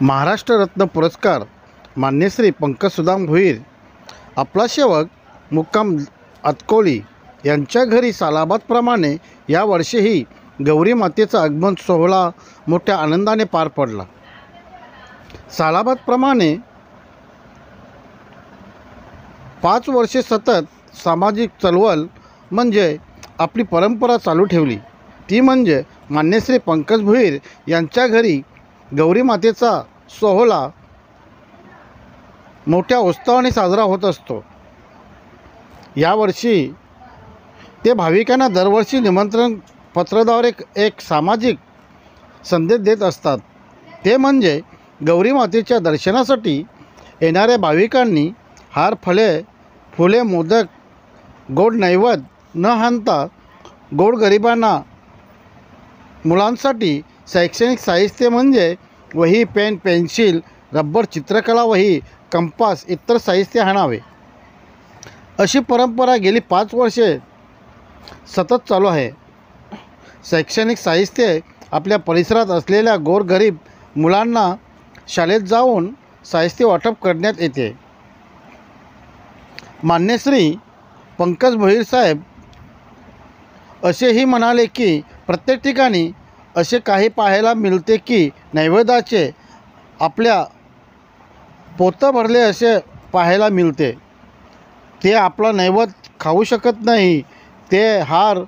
महाराष्ट्र रत्न पुरस्कार मान्य श्री पंकज सुदाम भोईर आपला सेवक मुक्काम अतकोली यांच्या घरी सालाबादप्रमाणे यावर्षीही गौरी मातेचा आगमन सोहळा मोठ्या आनंदाने पार पडला। सालाबादप्रमाणे 5 वर्षे सतत सामाजिक चळवळ म्हणजे आपली परंपरा चालू ठेवली, ती म्हणजे मान्य श्री पंकज भोईर यांच्या घरी गौरी मातेचा सोहळा मोठ्या उत्साहाने साजरा होत असतो। यावर्षी ते भाविकांना दरवर्षी निमंत्रण पत्राद्वारे एक सामाजिक संदेश देत असतात, ते म्हणजे गौरी मातेच्या दर्शनासाठी येणाऱ्या भाविकांनी हार, फुले, मोदक, गोड नैवेद्य न आणता गोरगरिबांना, मुलांसाठी शैक्षणिक साहित्य म्हणजे वही, पेन, पेन्सिल, रबर, चित्रकला वही, कंपास इतर साहित्य आणावे, अशी परंपरा गेली 5 वर्षे सतत चालू आहे। शैक्षणिक साहित्य आपल्या परिसरात असलेल्या गोरगरीब मुलांना शाळेत जाऊन साहित्य वाटप करण्यात येते। मान्य श्री पंकज भोईर साहेब असेही म्हणाले की प्रत्येक ठिकाणी असे काही पाहायला मिळते की नैवेद्याचे आपल्या पोतं भरले असे पाहायला मिळते। ते आपला नैवेद्य खाऊ शकत नाही, ते हार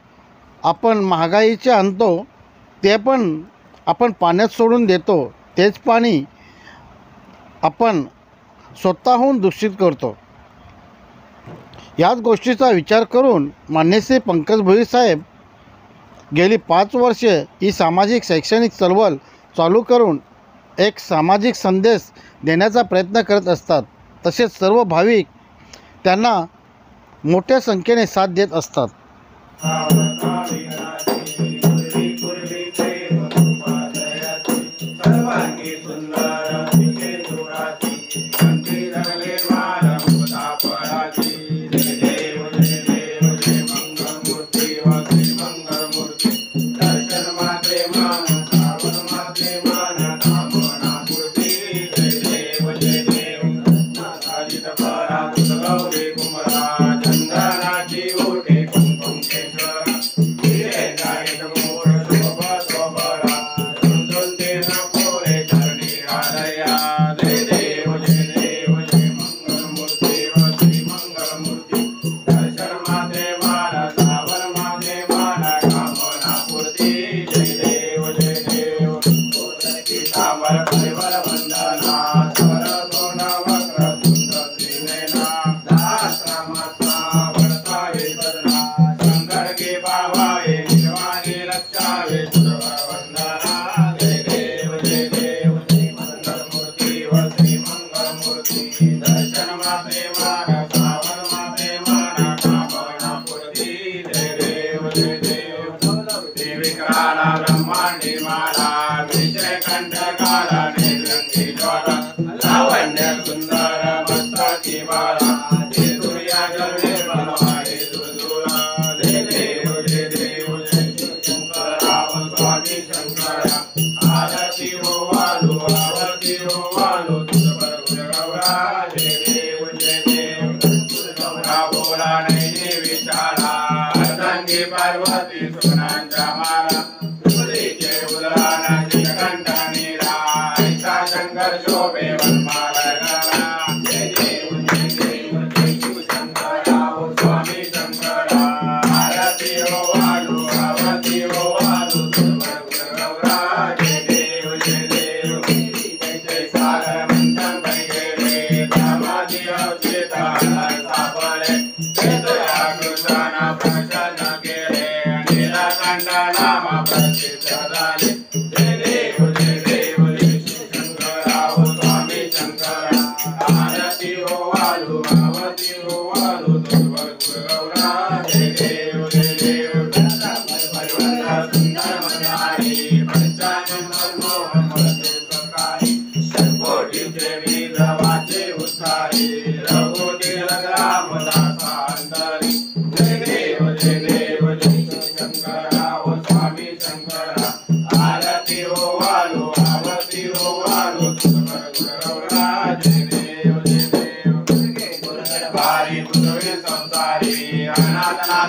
आपण महागाईचे आणतो, ते पण आपण पाण्यात सोडून देतो, तेच पाणी आपण स्वतःहून दूषित करतो। याच गोष्टीचा विचार करून मान्य श्री पंकज भोईर साहेब गेली 5 वर्षे ही सामाजिक शैक्षणिक चळवळ चालू करून एक सामाजिक संदेश देण्याचा प्रयत्न करत असतात। तसेच सर्व भाविक त्यांना मोठ्या संख्येने साथ देत असतात। Jai Dev, Jai Dev, Jai Shankara, Swami Shankara.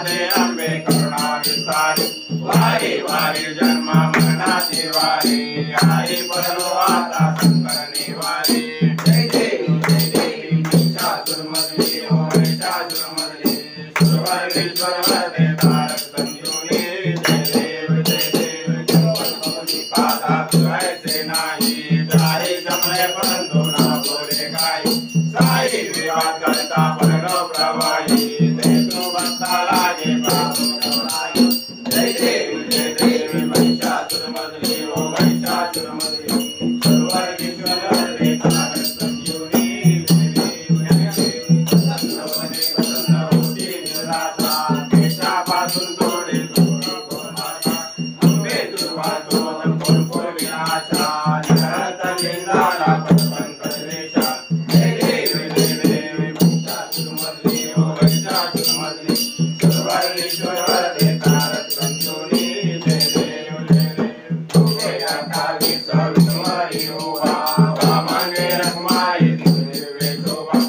दे अंबे करुणा विस्तारी वारी वारी जन्म मरणाची वारी आई परलो आता शंकर निवारी जय देवी महिषासुरमर्दिनी ओ महिषासुरमर्दिनी सुरवर्गेश्वर वरदे तारक संजोनी जय देव जगवंतमुनि पादा तुझे नाही जाहि जमले परंतु ना बोले काही साई विवाद करता परलो प्रवाही ते तू बसता लागे बाबू नवराई जय देवी महिषासुरमर्दिनी ओ महिषासुरमर्दिनी सुरवर्गेश्वर वरदे तारक संजोनी जय देवी प्रसन्न होती निराशा देशापासून थोडे दूर कोणाचा अंबे दुर्वासो कोण विनाशा निरत लिंगाला पटपण कलेशा जय देवी महिषासुरमर्दिनी ओ महिषासुरमर्दिनी सुरवर्गेश्वर वरदे तारक संजोनी जय देवी तुझे अकाली सविस्मरी उभा वामने रखमाई तुझे वेशोभा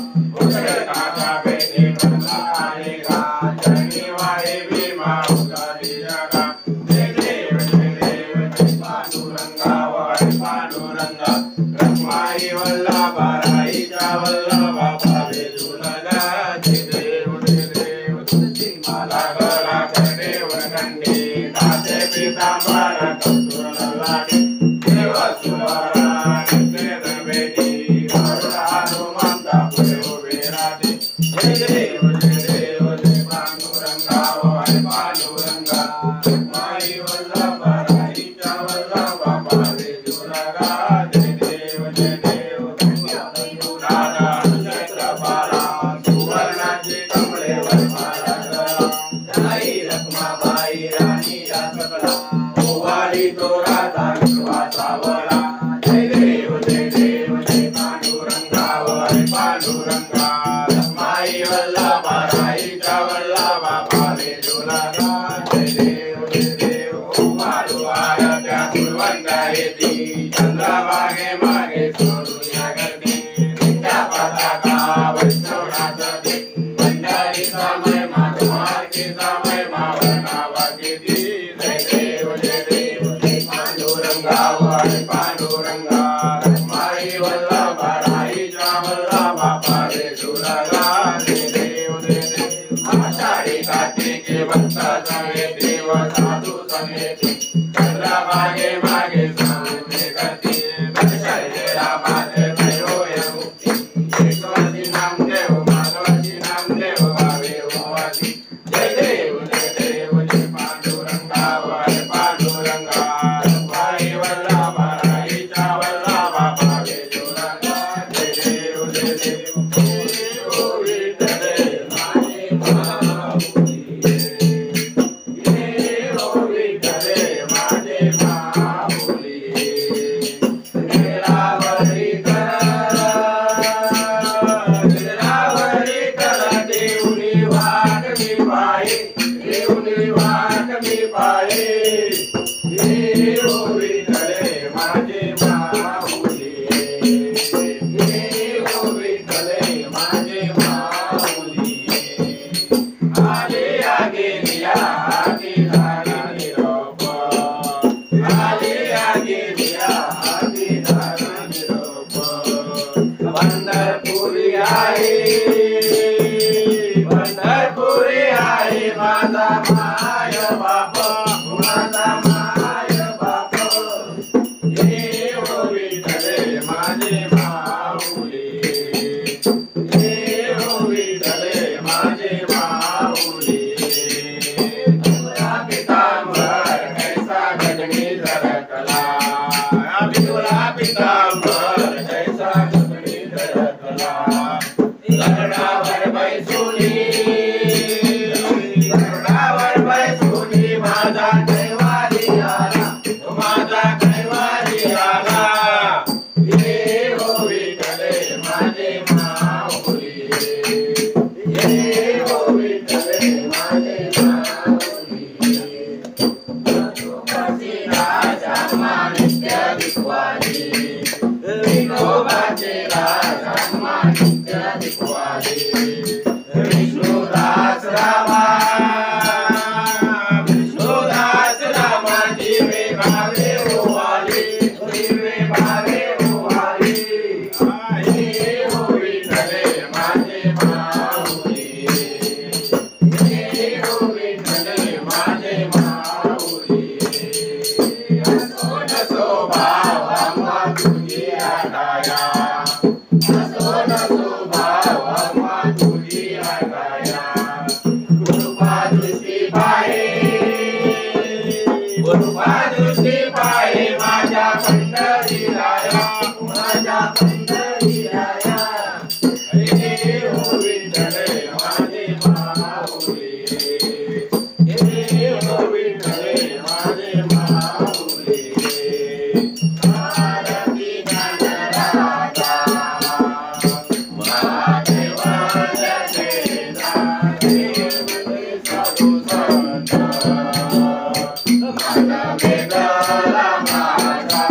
उठे काका बेटी प्रसारे गा जनी वारे भीमा उगाली जगा जय देव पांडुरंगा वारी पांडुरंगा रखमाई वल्लभा राईच्या वल्लभा भावे जुलगा जय देव तुझी माला गळा करणे वरखंडी दाते पीतांबर कस्तूर लागे देव सुवारा निषेध बेटी करुणा हनुमंता पुढे उभे राहते जय देव जय पांडुरंगा वारी पांडुरंगा रखमाई वल्लभा राईच्या वल्लभा भावे जुलगा जय देव राधा क्षेत्रपाला सुवर्णाची कमळेवर माला गळा जाई रखमाबाई राणी या सकला ओवाळी तो राधा विश्वासा वळा जय देव पांडुरंगा वारी पांडुरंगा रखमाई वल्लभा राईच्या वल्लभा भावे जुलगा जय देव उमारू आरत्या कुलवंता येती चंद्रभागे मागे सोडून या गर्दी नित्या पताका वैष्णवनाचा देख पंढरीचा महिमा मार्गीचा महिमा वर्णावा किती जय देव पांडुरंगा वारी पांडुरंगा रखमाई वल्लभा राईच्या वल्लभा भावे जुलगा जय देव आषाढी कार्तिके भक्त संगे देव साधू संगे चंद्रभागे मागे सांगते करते दर्शनेला माझे होय मुक्ती केशवाची नामदेव माधवाची नामदेव भावे ओवाची जय देव पांडुरंगा वारी पांडुरंगा रखमाई वल्लभा राईच्या वल्लभा भावे जुलगा जय देव ओ विठ्ठले माझे माऊली ओ विठ्ठले माझे माऊली निरावरी कर देऊनी वाट मी पायी देऊनी वाट मी पायी ओ विठ्ठले माझे माऊली ओ विठ्ठले माझे माऊली आले आगे लिया आगे धारा निरोप आले आगे लिया आगे धारा निरोप पंढरपुरी आहे माझा माय बाप माझा माय बाप हे ओ विठ्ठले माझे माऊली हे ओ विठ्ठले माझे माऊली तुला पितांबर कैसा गगनी झळकला तुला पितांबर कैसा गगनी झळकला लग्नावर बैसुनी माझा कैवारी आला माझा कैवारी आला हे ओ विठ्ठले माझे माऊली हे ओ विठ्ठले माझे माऊली तुझी राजा मानित्य विश्वारी तुझी आगाया असो नसो भाव आम्हा तुझी आगाया कृपा दृष्टी पाहे कृपा दृष्टी पाहे माझ्या पंढरीराया माझ्या पंढरीराया हे हो विठ्ठल माझे माऊली हे हो विठ्ठल माझे माऊली आरती ज्ञानराजा महादेवाच्या शेजारी साधू संत माझा वेगळा माझा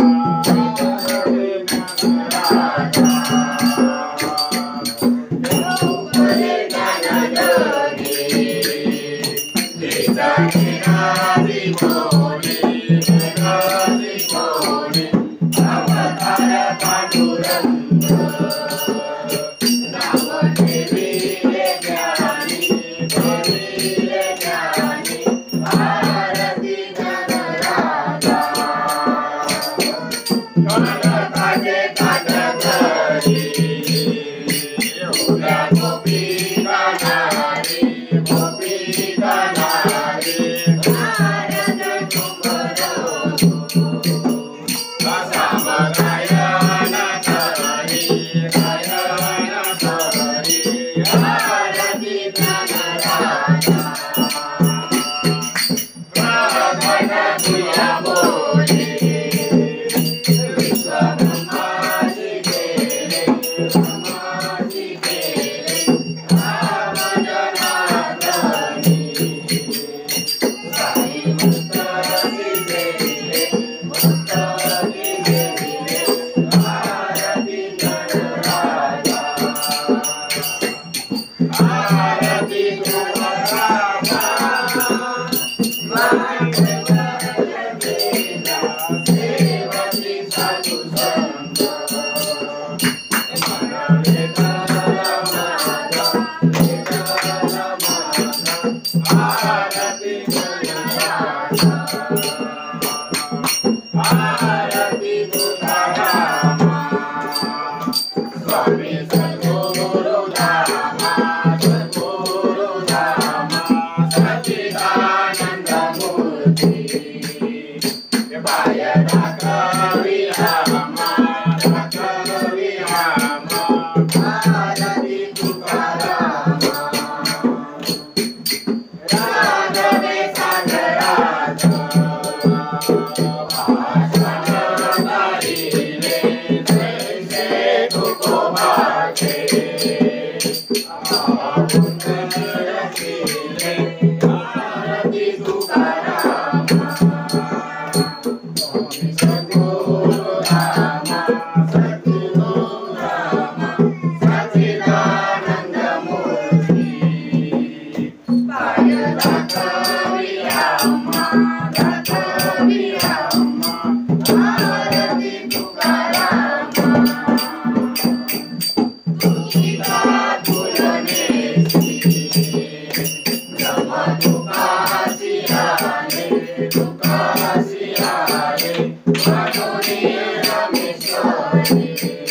Hare